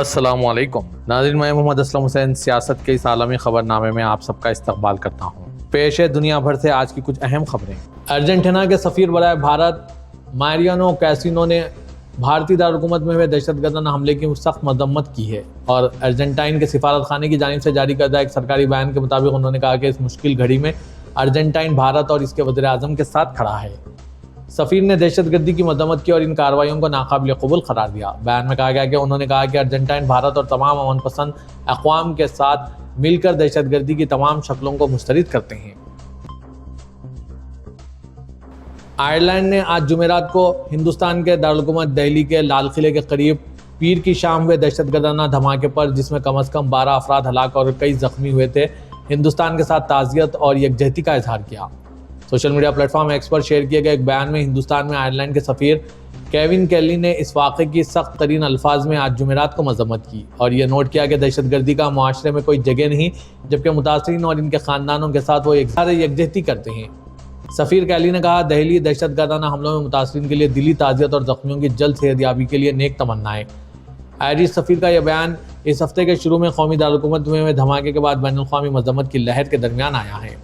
अस्सलाम वालेकुम नाज़रीन, मैं मोहम्मद असलम हुसैन सियासत के इस आलमी खबरनामे में आप सबका इस्तकबाल करता हूँ। पेश है दुनिया भर से आज की कुछ अहम खबरें। अर्जेंटीना के सफ़ीर बराए भारत मारियानो कैसिनो ने भारतीय दारकूमत में हुए दहशतगर्दाना हमले की सख्त मजम्मत की है और अर्जेंटाइन के सिफारत खाने की जानिब से जारी करदा एक सरकारी बयान के मुताबिक उन्होंने कहा कि इस मुश्किल घड़ी में अर्जेंटाइन भारत और इसके वज़ीर आज़म के साथ खड़ा है। सफ़ीर ने दहशतगर्दी की मजम्मत की और इन कार्रवाइयों को नाकाबिल कबूल करार दिया। बयान में कहा गया कि उन्होंने कहा कि अर्जेंटाइन भारत और तमाम अमन पसंद अक़वाम के साथ मिलकर दहशतगर्दी की तमाम शक्लों को मुस्तरद करते हैं। आयरलैंड ने आज जुमेरात को हिंदुस्तान के दारुल-हुकूमत दिल्ली के लाल किले के करीब पीर की शाम हुए दहशतगर्दाना धमाके पर, जिसमें कम अज़ कम 12 अफराद हलाक और कई जख्मी हुए थे, हिंदुस्तान के साथ ताज़ियत और यकजहती का इजहार किया। सोशल मीडिया प्लेटफॉर्म एक्स पर शेयर किए गए एक बयान में हिंदुस्तान में आयरलैंड के सफ़ीर केविन केली ने इस वाक़े की सख्त तरीन अल्फाज में आज जुमेरात को मजम्मत की और यह नोट किया कि दहशतगर्दी का मुआशरे में कोई जगह नहीं, जबकि मुतासरीन और इनके ख़ानदानों के साथ वो यकजहती करते हैं। सफ़ीर केली ने कहा, दिल्ली दहशतगर्दाना हमलों में मुतासरीन के लिए दिली ताज़ियत और ज़ख्मियों की जल्द सेहतयाबी के लिए नेक तमन्नाएं। आयरिश सफ़ीर का यह बयान इस हफ्ते के शुरू में कौमी दारुल-हुकूमत में हुए धमाके के बाद बैनुल-अक़वामी मजम्मत की लहर के दरमियान आया है।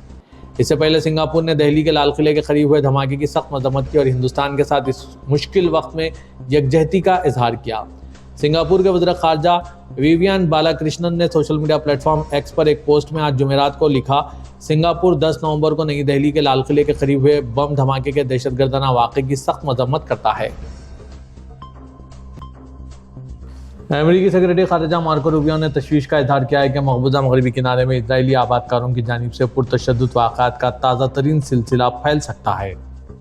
इससे पहले सिंगापुर ने दिल्ली के लाल किले के करीब हुए धमाके की सख्त मजम्मत की और हिंदुस्तान के साथ इस मुश्किल वक्त में यकजहती का इजहार किया। सिंगापुर के वज़ीर ख़ारजा विवियन बालाकृष्णन ने सोशल मीडिया प्लेटफॉर्म एक्स पर एक पोस्ट में आज जुमेरात को लिखा, सिंगापुर 10 नवंबर को नई दिल्ली के लाल किले के करीब हुए बम धमाके के दहशतगर्दाना वाक़े की सख्त मजम्मत करता है। अमेरिकी सेक्रेटरी ख़ारिजा मार्को रूबियो ने तशवीश का इजहार किया है कि मकबूजा मगरबी किनारे में इजरायली आबादकारों की जानिब से पुरतशद्दुद वाक़यात का ताज़ा तरीन सिलसिला फैल सकता है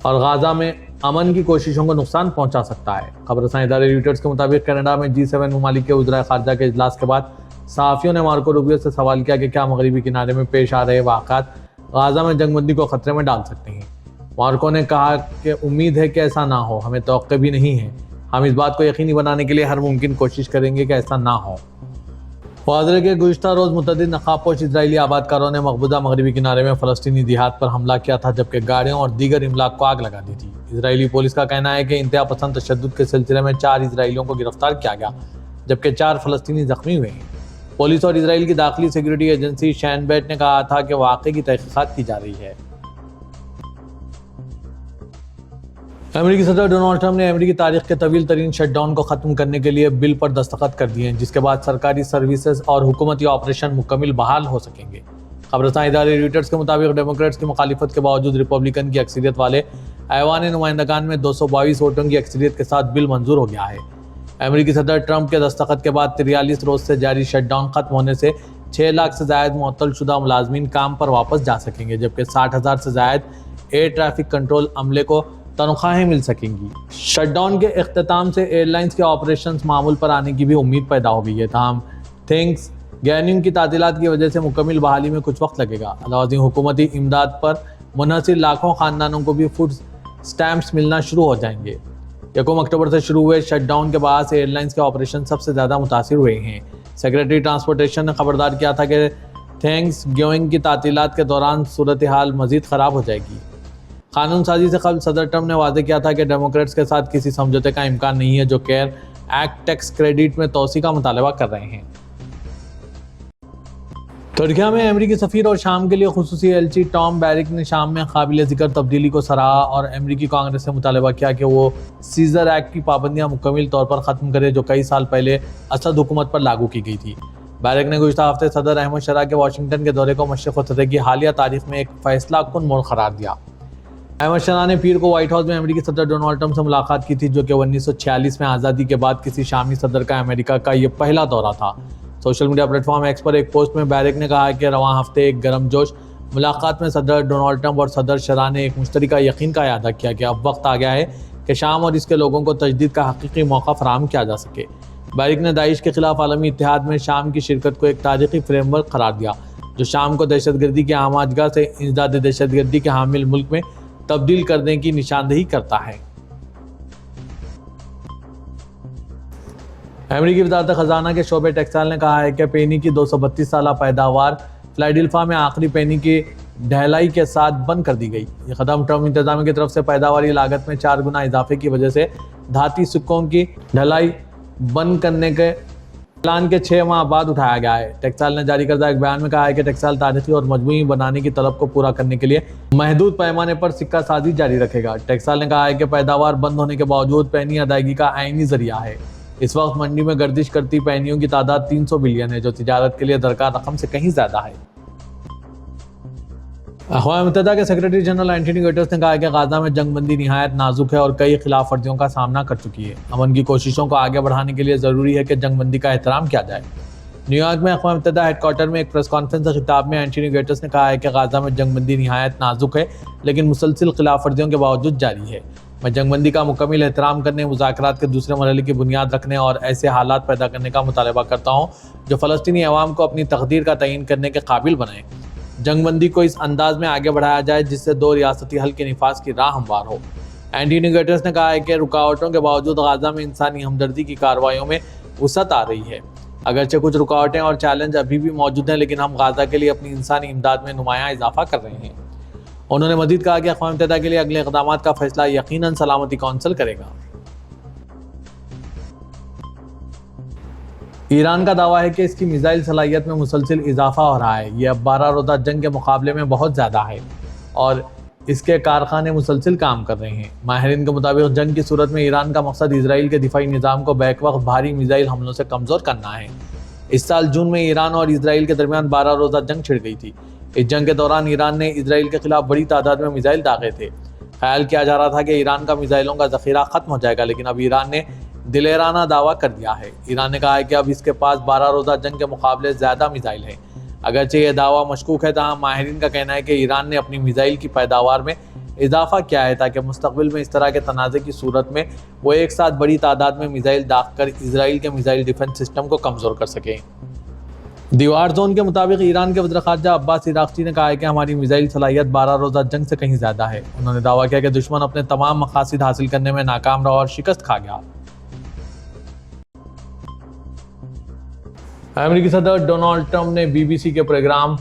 और गाज़ा में अमन की कोशिशों को नुकसान पहुँचा सकता है। खबरसां इदारे रॉयटर्स के मुताबिक कनाडा में G7 ममालिक के वज़ीर ख़ारिजा के इजलास के बाद सहाफ़ियों ने मार्को रूबियो से सवाल किया कि क्या मगरबी किनारे में पेश आ रहे वाक़यात गाज़ा में जंगबंदी को ख़तरे में डाल सकते हैं। मार्को ने कहा कि उम्मीद है कि ऐसा ना हो, हमें तवक्को भी नहीं है, हम इस बात को यकीनी बनाने के लिए हर मुमकिन कोशिश करेंगे कि ऐसा ना हो। वाज़ेह के गुज़िश्ता रोज़ मुतअद्दिद नक़ाबपोश इजरायली आबादकारों ने मकबूजा मगरबी किनारे में फ़लस्तीनी देहात पर हमला किया था, जबकि गाड़ियों और दीगर इमलाक को आग लगा दी थी। इजरायली पुलिस का कहना है कि इंतहा पसंद तशद्दुद के सिलसिले में 4 इजरायलियों को गिरफ्तार किया गया, जबकि 4 फ़लस्तीनी ज़ख्मी हुए हैं। पुलिस और इजराइल की दाखिली सिक्योरिटी एजेंसी शैन बेट ने कहा था कि वाक़े की तहक़ीक़ात की जा रही है। अमेरिकी सदर डोनाल्ड ट्रंप ने अमेरिकी तारीख के तवील तरीन शटडाउन को ख़त्म करने के लिए बिल पर दस्तखत कर दिए हैं, जिसके बाद सरकारी सर्विसेज और हुकूमती ऑपरेशन मुकम्मल बहाल हो सकेंगे। खबरसां इदारे रॉयटर्स के मुताबिक डेमोक्रेट्स की मुखालिफत के बावजूद रिपब्लिकन की अक्सरियत वाले ऐवान नुमाइंदगान में 222 वोटों की अक्सरियत के साथ बिल मंजूर हो गया है। अमेरिकी सदर ट्रंप के दस्तखत के बाद 43 रोज़ से जारी शटडाउन ख़त्म होने से 6 लाख से ज़ायद मुअत्तल शुदा मुलाजमीन काम पर वापस जा सकेंगे, जबकि 60,000 से ज़ायद एयर ट्रैफिक कंट्रोल अमले को तनख्वाहें मिल सकेंगी। शटडाउन के इख्तिताम से एयरलाइंस के ऑपरेशंस मामूल पर आने की भी उम्मीद पैदा हो गई है। ताहम थैंक्स गिविंग की तातीलात की वजह से मुकम्मल बहाली में कुछ वक्त लगेगा। अलावा हुकूमती इमदाद पर मुनहसिर लाखों ख़ानदानों को भी फूड स्टैम्प्स मिलना शुरू हो जाएंगे। 1 अक्टूबर से शुरू हुए शटडाउन के बाद से एयरलाइंस के ऑपरेशन सबसे ज़्यादा मुतासिर हुए हैं। सेक्रेटरी ट्रांसपोर्टेशन ने खबरदार किया था कि थैंक्स गिविंग की तातीलात के दौरान सूरत हाल मज़ीद ख़राब हो जाएगी। कानून साजी से कबल सदर ट्रंप ने वादे किया था कि डेमोक्रेट्स के साथ किसी समझौते का इम्कान नहीं है, जो केयर एक्ट टैक्स क्रेडिट में तोसी का मुतालबा कर रहे हैं। तुर्किया में अमेरिकी सफ़ीर और शाम के लिए खुसूसी एलची टॉम बैरिक ने शाम में काबिल ज़िक्र तब्दीली को सराहा और अमेरिकी कांग्रेस से मुतालबा किया कि वो सीज़र एक्ट की पाबंदियाँ मुकम्मल तौर पर ख़त्म करे, जो कई साल पहले असद हुकूमत पर लागू की गई थी। बैरिक ने गुज़िश्ता हफ्ते सदर अहमद शरा के वाशिंगटन के दौरे को मशरिक़ व सतह की हालिया तारीख में एक फैसला कुन मोड़ करार दिया। अहमद शरा ने पीर को व्हाइट हाउस में अमेरिकी सदर डोनाल्ड ट्रंप से मुलाकात की थी, जो कि 1946 में आज़ादी के बाद किसी शामी सदर का अमेरिका का ये पहला दौरा था। सोशल मीडिया प्लेटफॉर्म एक्स पर एक पोस्ट में बैरिक ने कहा कि रवां हफ्ते एक गर्मजोश मुलाकात में सदर डोनाल्ड ट्रंप और सदर शरा ने एक मुश्तरका यकीन का इआदा किया कि अब वक्त आ गया है कि शाम और इसके लोगों को तजदीद का हकीकी मौका फराहम किया जा सके। बैरिक ने दाइश के खिलाफ आलमी इत्तेहाद में शाम की शिरकत को एक तारीखी फ्रेमवर्क करार दिया, जो शाम को दहशतगर्दी की आमाजगाह से इंसदाद दहशतगर्दी के हामिल मुल्क में तब्दील करने की निशानदेही करता है। अमेरिकी वज़ारत ख़ज़ाना के शोबे टेक्सटाइल ने कहा है कि पेनी की 232 साला पैदावार फिलाडेल्फिया में आखिरी पेनी की ढलाई के साथ बंद कर दी गई। ये कदम ट्रंप इंतजामिया की तरफ से पैदावारी लागत में 4 गुना इजाफे की वजह से धाती सिक्कों की ढलाई बंद करने के اعلان کے 6 ماہ بعد اٹھایا گیا ہے۔ ٹیکسائل نے جاری کردہ ایک بیان میں کہا ہے کہ ٹیکسائل تاریخی اور مجموعی بنانے کی طلب کو پورا کرنے کے لیے محدود پیمانے پر سکہ سازی جاری رکھے گا۔ ٹیکسائل نے کہا ہے کہ پیداوار بند ہونے کے باوجود پینی ادائیگی کا عینی ذریعہ ہے۔ اس وقت منڈی میں گردش کرتی پینیوں کی تعداد 300 بلین ہے، جو تجارت کے لیے درکار رقم سے کہیں زیادہ ہے۔ اقوام متحدہ کے سیکرٹری جنرل اینٹونی گٹرس نے کہا ہے کہ غزہ میں جنگ بندی نہایت نازک ہے اور کئی خلاف ورزیوں کا سامنا کر چکی ہے۔ امن کی کوششوں کو آگے بڑھانے کے لیے ضروری ہے کہ جنگ بندی کا احترام کیا جائے۔ نیو یارک میں اقوام متحدہ ہیڈ کوارٹر میں ایک پریس کانفرنس سے خطاب میں اینٹونی گٹرس نے کہا ہے کہ غزہ میں جنگ بندی نہایت نازک ہے لیکن مسلسل خلاف ورزیوں کے باوجود جاری ہے۔ میں جنگ بندی کا مکمل احترام کرنے، مذاکرات کے دوسرے مرحلے کی بنیاد رکھنے اور ایسے حالات پیدا کرنے کا مطالبہ کرتا ہوں جو فلسطینی عوام کو اپنی تقدیر کا تعین کرنے کے قابل بنائیں۔ جنگ بندی کو اس انداز میں آگے بڑھایا جائے جس سے 2 ریاستی حل کے نفاذ کی راہ ہموار ہو۔ اینٹونی گٹرس نے کہا ہے کہ رکاوٹوں کے باوجود غزہ میں انسانی ہمدردی کی کارروائیوں میں وسعت آ رہی ہے۔ اگرچہ کچھ رکاوٹیں اور چیلنج ابھی بھی موجود ہیں لیکن ہم غزہ کے لیے اپنی انسانی امداد میں نمایاں اضافہ کر رہے ہیں۔ انہوں نے مزید کہا کہ اقوام متحدہ کے لیے اگلے اقدامات کا فیصلہ یقیناً سلامتی کونسل کرے گا۔ ایران کا دعویٰ ہے کہ اس کی میزائل صلاحیت میں مسلسل اضافہ ہو رہا ہے۔ یہ اب 12 روزہ جنگ کے مقابلے میں بہت زیادہ ہے اور اس کے کارخانے مسلسل کام کر رہے ہیں۔ ماہرین کے مطابق جنگ کی صورت میں ایران کا مقصد اسرائیل کے دفاعی نظام کو بیک وقت بھاری میزائل حملوں سے کمزور کرنا ہے۔ اس سال جون میں ایران اور اسرائیل کے درمیان 12 روزہ جنگ چھڑ گئی تھی۔ اس جنگ کے دوران ایران نے اسرائیل کے خلاف بڑی تعداد میں میزائل داغے تھے۔ خیال کیا جا رہا تھا کہ ایران کا میزائلوں کا ذخیرہ ختم ہو جائے گا لیکن اب ایران نے دلیرانہ دعویٰ کر دیا ہے۔ ایران نے کہا ہے کہ اب اس کے پاس 12 روزہ جنگ کے مقابلے زیادہ میزائل ہیں۔ اگرچہ یہ دعویٰ مشکوک ہے تاہم ماہرین کا کہنا ہے کہ ایران نے اپنی میزائل کی پیداوار میں اضافہ کیا ہے تاکہ مستقبل میں اس طرح کے تنازع کی صورت میں وہ ایک ساتھ بڑی تعداد میں میزائل داغ کر اسرائیل کے میزائل ڈیفنس سسٹم کو کمزور کر سکیں۔ دیوار زون کے مطابق ایران کے وزیر خارجہ عباس عراقچی نے کہا ہے کہ ہماری میزائل صلاحیت 12 روزہ جنگ سے کہیں زیادہ ہے۔ انہوں نے دعویٰ کیا کہ دشمن اپنے تمام مقاصد حاصل کرنے میں ناکام رہا اور شکست کھا گیا۔ امریکی صدر ڈونالڈ ٹرمپ نے بی بی سی کے پروگرام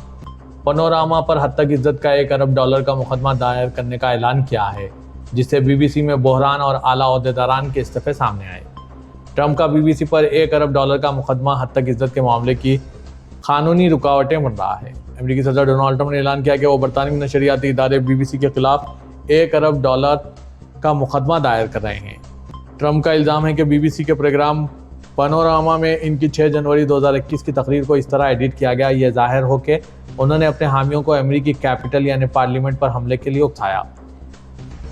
پانوراما پر حد تک عزت کا $1 ارب کا مقدمہ دائر کرنے کا اعلان کیا ہے جس سے بی بی سی میں بحران اور اعلیٰ عہدیداران کے استعفے سامنے آئے۔ ٹرمپ کا بی بی سی پر $1 ارب کا مقدمہ حد تک عزت کے معاملے کی قانونی رکاوٹیں بن رہا ہے۔ امریکی صدر ڈونالڈ ٹرمپ نے اعلان کیا کہ وہ برطانوی نشریاتی ادارے بی بی سی کے خلاف $1 ارب کا مقدمہ دائر کر رہے ہیں۔ ٹرمپ کا الزام ہے کہ بی بی سی کے پروگرام پانوراما میں ان کی 6 جنوری 2021 کی تقریر کو اس طرح ایڈٹ کیا گیا یہ ظاہر ہو کہ انہوں نے اپنے حامیوں کو امریکی کیپٹل یعنی پارلیمنٹ پر حملے کے لیے اکسایا۔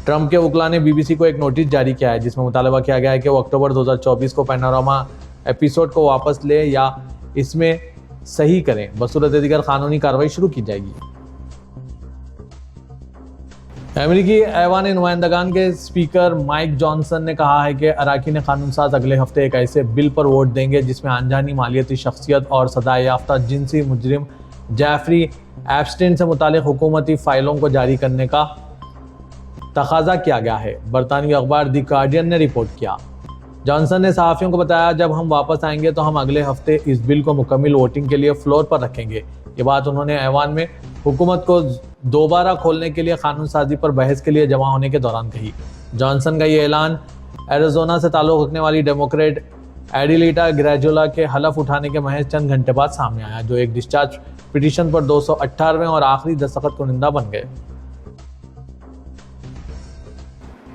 ٹرمپ کے وکلاء نے بی بی سی کو ایک نوٹس جاری کیا ہے جس میں مطالبہ کیا گیا ہے کہ وہ اکتوبر 2024 کو پانوراما ایپیسوڈ کو واپس لے یا اس میں صحیح کریں، بصورت دیگر قانونی کارروائی شروع کی جائے گی۔ امریکی ایوان نمائندگان کے اسپیکر مائک جانسن نے کہا ہے کہ اراکین قانون ساز اگلے ہفتے ایک ایسے بل پر ووٹ دیں گے جس میں انجانی مالیاتی شخصیت اور سزا یافتہ جنسی مجرم جیفری ایپسٹین سے متعلق حکومتی فائلوں کو جاری کرنے کا تقاضا کیا گیا ہے، برطانوی اخبار دی گارڈین نے رپورٹ کیا۔ جانسن نے صحافیوں کو بتایا جب ہم واپس آئیں گے تو ہم اگلے ہفتے اس بل کو مکمل ووٹنگ کے لیے فلور پر رکھیں گے۔ یہ بات انہوں نے ایوان میں حکومت کو دوبارہ کھولنے کے لیے قانون سازی پر بحث کے لیے جمع ہونے کے دوران کہی۔ جانسن کا یہ اعلان ایریزونا سے تعلق رکھنے والی ڈیموکریٹ ایڈیلیٹا گریجولا کے حلف اٹھانے کے محض چند گھنٹے بعد سامنے آیا، جو ایک ڈسچارج پٹیشن پر 218ویں اور آخری دستخط کنندہ بن گئے۔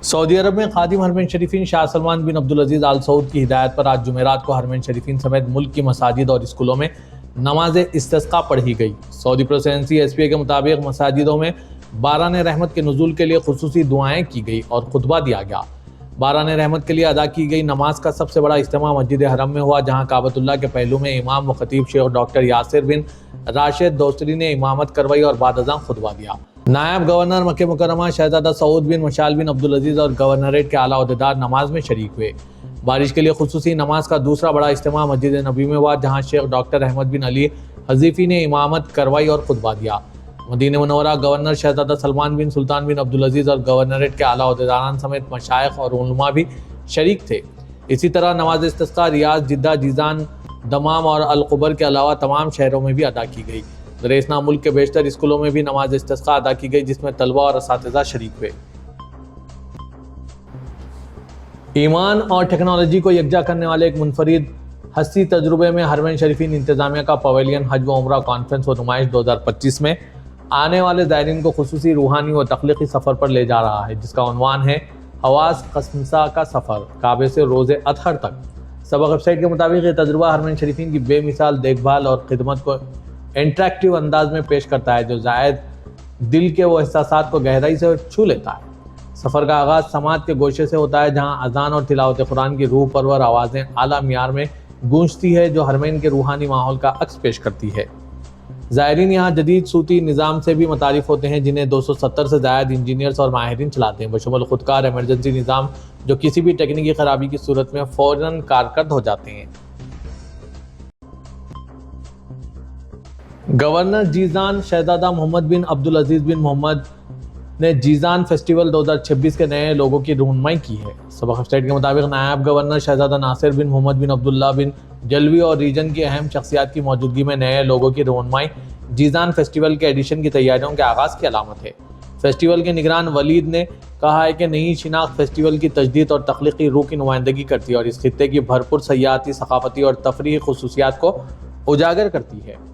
سعودی عرب میں خادم حرمین شریفین شاہ سلمان بن عبدالعزیز آل سعود کی ہدایت پر آج جمعرات کو حرمین شریفین سمیت ملک کی مساجد اور اسکولوں میں نماز استسقاء پڑھی گئی۔ سعودی پریسیڈنسی ایس پی اے کے مطابق مساجدوں میں باران رحمت کے نزول کے لیے خصوصی دعائیں کی گئی اور خطبہ دیا گیا۔ باران رحمت کے لیے ادا کی گئی نماز کا سب سے بڑا اجتماع مسجد حرم میں ہوا، جہاں کعبۃ اللہ کے پہلو میں امام و خطیب شیخ ڈاکٹر یاسر بن راشد دوستری نے امامت کروائی اور بعد ازاں خطبہ دیا۔ نائب گورنر مکہ مکرمہ شہزادہ سعود بن مشال بن عبدالعزیز اور گورنریٹ کے اعلیٰ عہدیدار نماز میں شریک ہوئے۔ بارش کے لیے خصوصی نماز کا دوسرا بڑا اجتماع مسجد نبی میں ہوا، جہاں شیخ ڈاکٹر احمد بن علی حذیفی نے امامت کروائی اور خطبہ دیا۔ مدینہ منورہ گورنر شہزادہ سلمان بن سلطان بن عبدالعزیز اور گورنریٹ کے اعلیٰ عہدیداران سمیت مشائخ اور علماء بھی شریک تھے۔ اسی طرح نماز استسقاء ریاض، جدہ، جیزان، دمام اور القبر کے علاوہ تمام شہروں میں بھی ادا کی گئی۔ درسنا ملک کے بیشتر اسکولوں میں بھی نماز استسقاء ادا کی گئی، جس میں طلبہ اور اساتذہ شریک ہوئے۔ ایمان اور ٹیکنالوجی کو یکجا کرنے والے ایک منفرد हस्सी तजुर्बे में हरमैन शरीफीन इंतजामिया का पवेलियन हज व उम्रा कॉन्फ्रेंस व नुमाइश 2025 में आने वाले ज़ायरीन को खुसूसी रूहानी व तख्लीकी सफ़र पर ले जा रहा है, जिसका उन्वान है हवास खमसा का सफ़र काबे से रोज़े अतहर तक। सबक वेबसाइट के मुताबिक ये तजुर्बा हरमैन शरीफीन की बेमिसाल देखभाल और खिदमत को इंटरेक्टिव अंदाज में पेश करता है, जो ज़ायद दिल के वो एहसासात को गहराई से छू लेता है। सफ़र का आगाज़ समात के गोशे से होता है, जहाँ अजान और तिलावत कुरान की रूह परवर आवाज़ें आला मियार में गूंजती है, जो हरमैन के रूहानी माहौल का अक्स पेश करती है। ज़ायरीन यहाँ जदीद सूती निज़ाम से भी मुतारिफ होते हैं, जिन्हें 270 से ज़ायद इंजीनियर्स और माहिरीन चलाते हैं, बशमूल खुदकार एमरजेंसी निज़ाम, जो किसी भी टेक्निकी खराबी की सूरत में फ़ौरन कारकर्द हो जाते हैं। गवर्नर जीजान शहजादा मोहम्मद बिन अब्दुल अजीज़ बिन मोहम्मद ने जीजान फेस्टिवल 2026 के नए लोगों की रहनुमाई की है। सबक वेबसाइट के मुताबिक नायब गवर्नर शहजादा नासिर बिन मोहम्मद बिन अब्दुल्ला बिन जलवी और रीजन की अहम शख्सियात की मौजूदगी में नए लोगों की रहनुमाई जीजान फेस्टिवल के एडिशन की तैयारियों के आगाज़ की अलामत है। फेस्टिवल के निगरान वलीद ने कहा है कि नई शिनाख्त फेस्टिवल की तजदीद और तख्लीकी रूह की नुमाइंदगी करती है और इस खित्ते की भरपूर सयाहती, सकाफती और तफरीही खुसूसियात को उजागर करती है।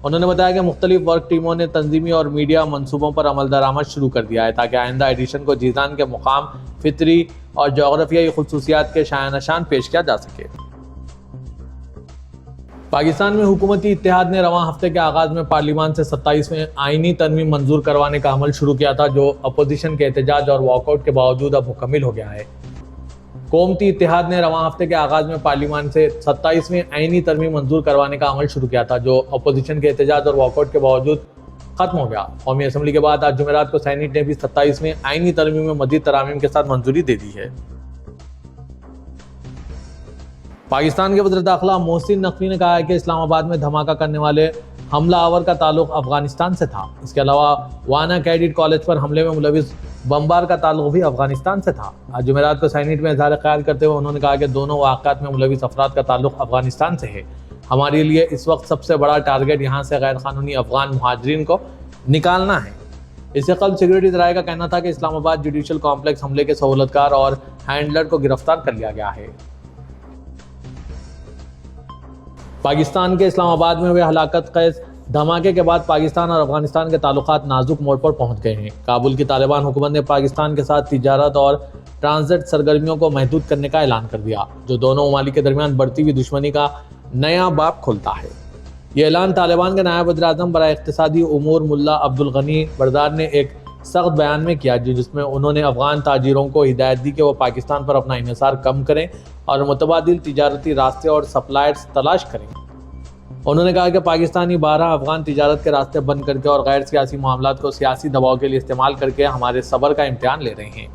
उन्होंने बताया कि मुख्तलिफ वर्क टीमों ने तंजीमी और मीडिया मंसूबों पर अमल दरामद शुरू कर दिया है, ताकि आइंदा एडिशन को जीजान के मुकाम, फितरी और जोग्राफियाई खुसूसियात के शायानशान पेश किया जा सके। पाकिस्तान में हुकूमती इत्तेहाद ने रवां हफ्ते के आगाज़ में पार्लियामान से 27वें आइनी तरमीम मंजूर करवाने का अमल शुरू किया था, जो अपोजिशन के एहतजाज और वॉकआउट के बावजूद अब मुकम्मिल हो गया है। कौमती इत्तेहाद ने रवां हफ्ते के आगाज़ में पार्लियामान से 27वें आइनी तरमीम मंजूर करवाने का अमल शुरू किया था, जो अपोजिशन के एहतजाज और वॉकआउट के बावजूद खत्म हो गया। कौमी असम्बली के बाद आज जुमेरात को सेनेट ने भी 27वें आइनी तरमीम में मज़ीद तरामीम के साथ मंजूरी दे दी है। पाकिस्तान के वज़ीर दाखिला मोहसिन नकवी ने कहा है कि इस्लामाबाद में धमाका करने वाले हमला आवर का ताल्लुक अफगानिस्तान से था। इसके अलावा वाना कैडेट कॉलेज पर हमले में मुलविस बमबार का ताल्लुक भी अफगानिस्तान से था। आज जुमेरात को सेनेट में इज़हार ख्याल करते हुए उन्होंने कहा कि दोनों वाक़ात में मुलविस अफराद का ताल्लुक अफगानिस्तान से है। हमारे लिए इस वक्त सबसे बड़ा टारगेट यहाँ से गैर कानूनी अफगान मुहाजिरीन को निकालना है। इससे कल सिक्योरिटी ज़राए का कहना था कि इस्लामाबाद जुडिशल कॉम्प्लेक्स हमले के सहूलतकार और हैंडलर को गिरफ्तार कर लिया गया है। पाकिस्तान के इस्लामाबाद में हुए हलाकत खेज़ धमाके के बाद पाकिस्तान और अफगानिस्तान के ताल्लुकात नाजुक मोड़ पर पहुंच गए हैं। काबुल की तालिबान हुकूमत ने पाकिस्तान के साथ तिजारत और ट्रांजिट सरगर्मियों को महदूद करने का ऐलान कर दिया, जो दोनों ममालिक के दरमियान बढ़ती हुई दुश्मनी का नया बाब खोलता है। ये ऐलान तालिबान के नायब वज़ीर-ए-आज़म बराए इक़्तिसादी उमूर मुल्ला अब्दुल गनी बरदार ने एक सख्त बयान में किया, जिसमें उन्होंने अफगान ताजिरों को हिदायत दी कि वो पाकिस्तान पर अपना इन्हिसार कम करें और मुतबादिल तिजारती रास्ते और सप्लायर्स तलाश करें। उन्होंने कहा कि पाकिस्तानी 12 अफगान तिजारत के रास्ते बंद करके और गैर सियासी मामलात को सियासी दबाव के लिए इस्तेमाल करके हमारे सब्र का इम्तिहान ले रहे हैं।